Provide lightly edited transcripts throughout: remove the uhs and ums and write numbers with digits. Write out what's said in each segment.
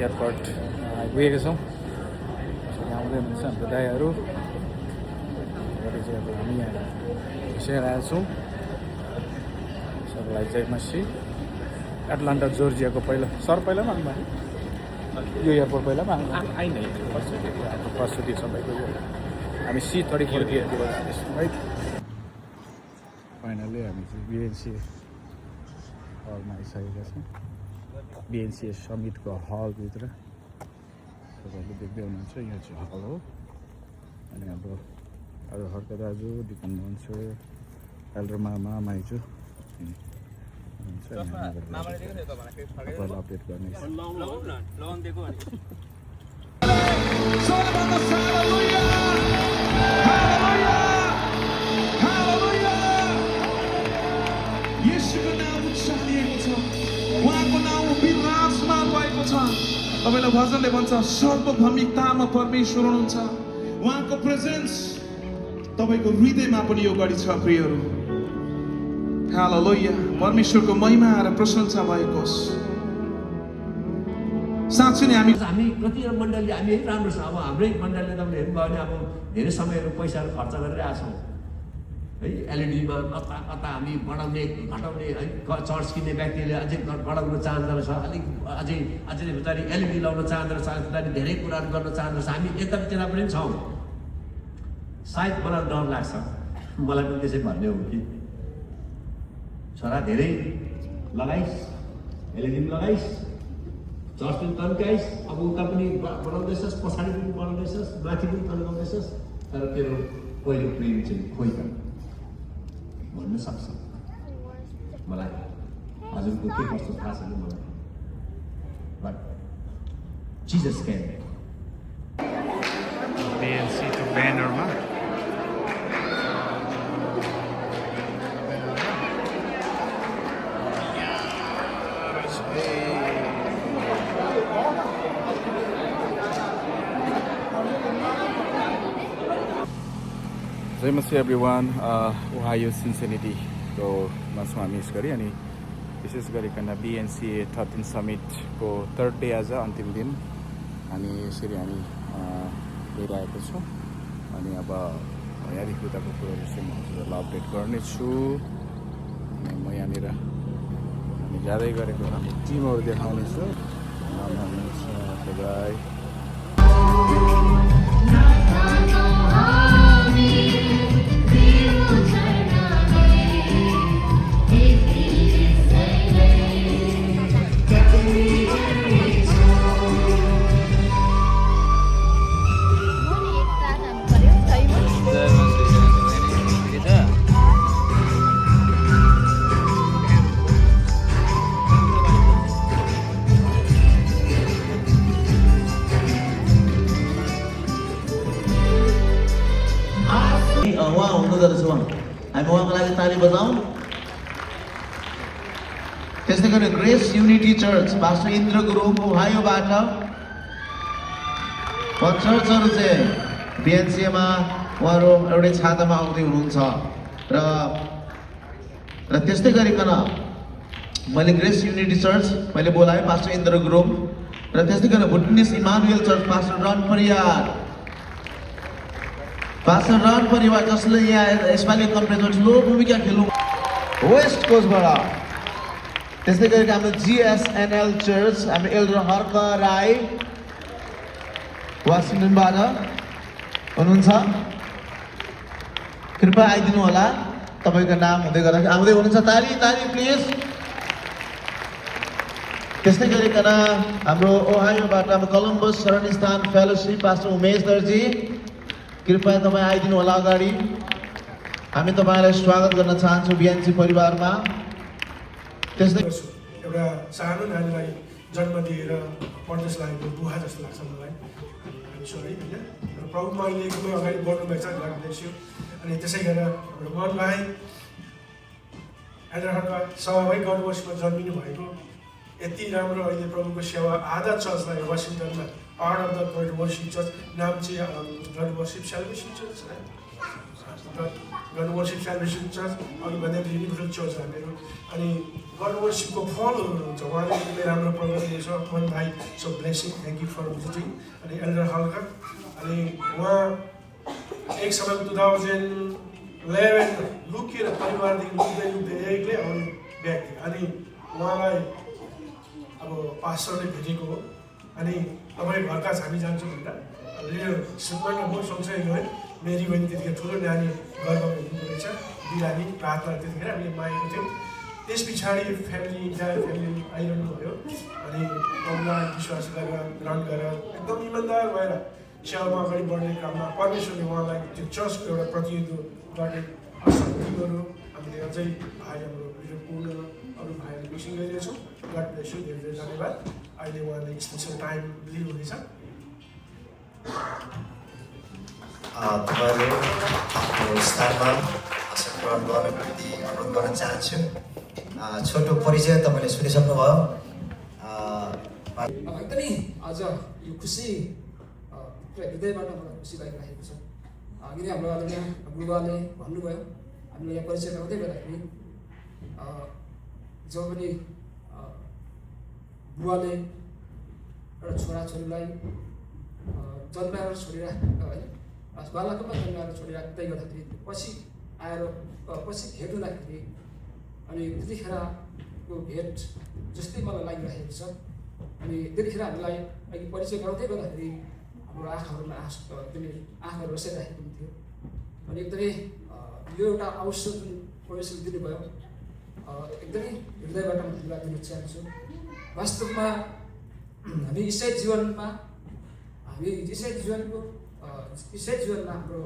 Airport आइपुगेका छौँ। आउँदै हुनुहुन्छ हाम्रो दाइहरू। चाहिँ अब हामी यहाँ बसेर आएका छौँ। सबलाई जय मसी। एटलान्टा जोर्जियाको पहिला माग्नु भयो यो एयरपोर्ट पहिलामा आइनै पर्सुटी सबैको यो हामी C34 गेटतिर जाँदैछौँ है। फाइनली हामी चाहिँ BNCA हलमा आइसकेका छौँ। BNCA समिटको हलभित्र तपाईँहरूले देख्दै हुनुहुन्छ, यो चाहिँ हल हो। अनि हाम्रो अरू हर्क दाजु, डिकन मान्छे, एल्डर मामा, माइजू तपाईँलाई अपडेट गर्ने। तपाईँलाई भजनले भन्छ सर्वभौमिकतामा परमेश्वर हुनुहुन्छ। उहाँको प्रेजेन्स तपाईँको हृदयमा पनि यो गरी छ प्रियहरू। हालेलुया। परमेश्वरको महिमा र प्रशंसा भएको होस्। साँच्चै नै हामी कति मण्डली हामी राम्रो छ। अब हाम्रै मण्डलीले तपाईँले हेर्नुभयो भने अब धेरै समयहरू पैसाहरू खर्च गरिरहेका छौँ है। एलइडीमा कता कता हामी बढाउने घटाउने है। चर्च किन्ने व्यक्तिले अझै बढाउन चाहँदो रहेछ, अलिक अझै बिस्तारै एलइडी लाउन चाहँदो रहेछ, बिस्तारै धेरै कुराहरू गर्न चाहँदो रहेछ। हामी यतातिर पनि छौँ। सायद मलाई डर लाग्छ, मलाई पनि त्यसै भन्ने हो कि छोरा धेरै लगाइस्, एलइडी पनि लगाइस्, चर्च पनि तन्काइस्, अब उता पनि बनाउँदैछस्, पछाडि पनि बनाउँदैछस्, माथि पनि तन्काउँदैछस्, तर तेरो पहिलो प्रेम चाहिँ खोइ त भन्न सक्छ। मलाई हजुरको के कस्तो थाहा छैन मलाई, बट जिजस क्यान। BNC को ब्यानरमा जय मसी एभ्रिवान। ओहायो सिन्सिनेटीको छौँ हामी यसरी। अनि विशेष गरिकन BNCA 13 समिटको थर्ड डे आज, अन्तिम दिन। अनि यसरी हामी गइरहेको छौँ। अनि अब यहाँदेखि उताको कुरोहरू चाहिँ म हजुरहरूलाई अपडेट गर्नेछु। अनि म यहाँनिर हामी जाँदै गरेको हामी टिमहरू देखाउनेछु। उहाँ हुनुहुँदो रहेछ। हामी उहाँको लागि ताली बजाउँ। त्यस्तै गरी Grace Unity church pastor Indra Gurung ओहायोबाट चर्चहरू चाहिँ BNCAमा उहाँहरू एउटै छातामा आउँदै हुनुहुन्छ। र त्यस्तै गरिकन मैले ग्रेस युनिटी चर्च मैले बोलाएँ पास्टर इन्द्र गुरुङ। र त्यस्तै गरेर Bhutanese Emmanuel church pastor Ran Pariyar जसले यहाँ यसपालि कन्फरेन्समा ठुलो भूमिका खेल्नु वेस्ट कोस्टबाट। त्यस्तै गरेर हाम्रो GSNL चर्च हाम्रो एल्डर हर्क राई वासिङटनबाट हुनुहुन्छ। कृपया आइदिनु होला, तपाईँको नाम हुँदै गर्दा आउँदै हुनुहुन्छ। ताली ताली प्लिज। त्यस्तै गरिकन हाम्रो ओहायोबाट हाम्रो कोलम्बस शरणस्थान फेलोसिप पास्टर उमेश दर्जी, कृपया तपाईँ आइदिनु होला अगाडि। हामी तपाईँलाई स्वागत गर्न चाहन्छौँ BNC परिवारमा। त्यस्तै एउटा सानो नानीलाई जन्म दिएर परदेश लागेको दुःख जस्तो लाग्छ मलाई। है होइन, प्रभुमा अहिले एकदमै अगाडि बढ्नु भएको छ लाग्दैछु। अनि त्यसै गरेर हाम्रो मन भाइ एल्डरहरका सभामै गर्नुभोसमा जन्मिनु भएको यति राम्रो अहिले प्रभुको सेवा आधा चर्चलाई वासिङटनमा part of the God worship church नाम चाहिँ गड वर्सिप सेलिब्रेसन चर्च है। गड वर्सिप सेलिब्रेसन चर्च अघि भन्दा युनिभर्सल चर्च हामीहरू। अनि गड वर्सिपको फलहरू हुन्छ। उहाँले एकदमै राम्रो प्रोग्राम दिएछ। मन भाइ so blessing, thank you for visiting. अनि एल्डर हल्कर, अनि उहाँ एक समयमा 2011 लुकेर परिवारदेखि लुक्दै एक्लै आउने व्यक्ति। अनि उहाँलाई अब पास्टरले भेटेको हो। अनि तपाईँ घरका हामी जान्छौँ भनेर लिडर सिद्धमा म सँगसँगै गएँ। मेरी बहिनी त्यतिखेर ठुलो नानी गर्भमा हुँदो रहेछ। बिरामी प्रार्थना त्यतिखेर हामीले मागेको थियौँ। त्यस पछाडि फ्यामिली इन्टायर फ्यामिली आइरहनु भयो। अनि कमला विश्वास गरेर ग्रहण गरेर एकदम इमान्दार भएर सेवामा अगाडि बढ्ने काममा परमेश्वरले उहाँलाई त्यो चर्चको एउटा प्रतिनिधित्व गर्ने शक्तिहरू हामीले अझै भाइ हाम्रो पूर्ण अरू भाइहरू मिसिङ गरिरहेछौँ। गड ब्लेस यू, धेरै धेरै धन्यवाद। अहिले उहाँले स्पेसल टाइम लिनुहुनेछ। तपाईँहरू आफ्नो स्थानमा आसन ग्रहण गर्नको निम्ति अनुरोध गर्न चाहन्छु। छोटो परिचय तपाईँले सुनिसक्नुभयो। एकदमै आज यो खुसी हृदयबाट मलाई खुसी लागिरहेको छ। किन हाम्रो आदरणीय गुरुबाले भन्नुभयो, हामीले यहाँ परिचय गराउँदै गर्दाखेरि जब पनि बुवाले एउटा छोराछोरीलाई जन्माएर छोडिराख्दा होइन, बालकमा जन्माएर छोडिराख्दै गर्दाखेरि पछि आएर पछि भेट हुँदाखेरि अनि त्यतिखेरको भेट जस्तै मलाई लागिरहेको छ। अनि त्यतिखेर हामीलाई अघि परिचय गराउँदै गर्दाखेरि हाम्रो आँखाहरूमा आँखाहरू बसिरहेको हुन्थ्यो। अनि एकदमै यो एउटा अवसर जुन परमेश्वरले दिनुभयो, एकदमै हृदयबाट म धन्यवाद दिन चाहन्छु। वास्तवमा हामी इसाई जीवनमा हाम्रो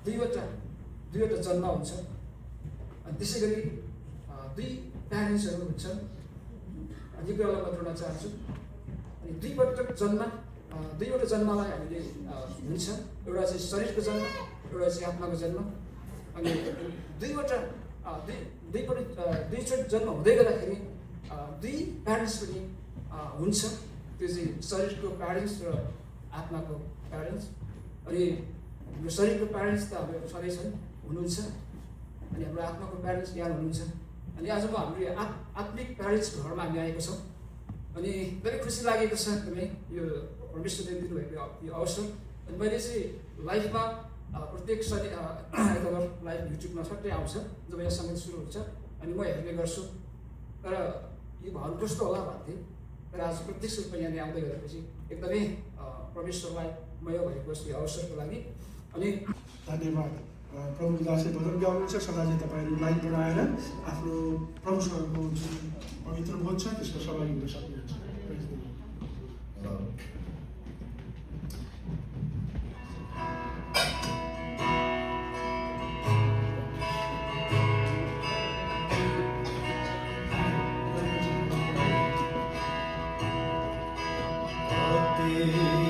दुईवटा जन्म हुन्छ। अनि त्यसै गरी दुई प्यारेन्ट्सहरू हुन्छन्। यो कुरालाई म जोड्न चाहन्छु। अनि दुईवटा जन्मलाई हामीले हुन्छ। एउटा चाहिँ शरीरको जन्म, एउटा चाहिँ आत्माको जन्म। अनि दुईचोटि जन्म हुँदै गर्दाखेरि दुई प्यारेन्ट्स पनि हुन्छ। त्यो चाहिँ शरीरको प्यारेन्ट्स र आत्माको प्यारेन्ट्स। अनि हाम्रो शरीरको प्यारेन्ट्स त हाम्रो सधैँ छन्, हुनुहुन्छ। अनि हाम्रो आत्माको प्यारेन्ट्स यहाँ हुनुहुन्छ। अनि आज म हाम्रो आत्मिक प्यारेन्ट्स घरमा हामी आएको छौँ। अनि एकदमै खुसी लागेको छ एकदमै यो परमेश्वरले दिनुभएको यो अवसर। अनि मैले चाहिँ लाइफमा प्रत्येक आइतबार लाइभ युट्युबमा सट्टै आउँछ जब यहाँ सङ्गीत सुरु हुन्छ। अनि म हेर्ने गर्छु, तर यो भन्न कस्तो होला भन्थेँ। तर आज प्रत्यक्ष रूपमा यहाँनिर आउँदै गरेपछि एकदमै परमेश्वरलाई मय भएको यो अवसरको लागि। अनि धन्यवाद। प्रभु दासले भजन गाउनुहुन्छ। सदाझै तपाईँहरू लाइनबाट आएर आफ्नो प्रभुसँगको जुन पवित्र बोध छ त्यसको सहभागी हुन सक्नुहुन्छ। Amen.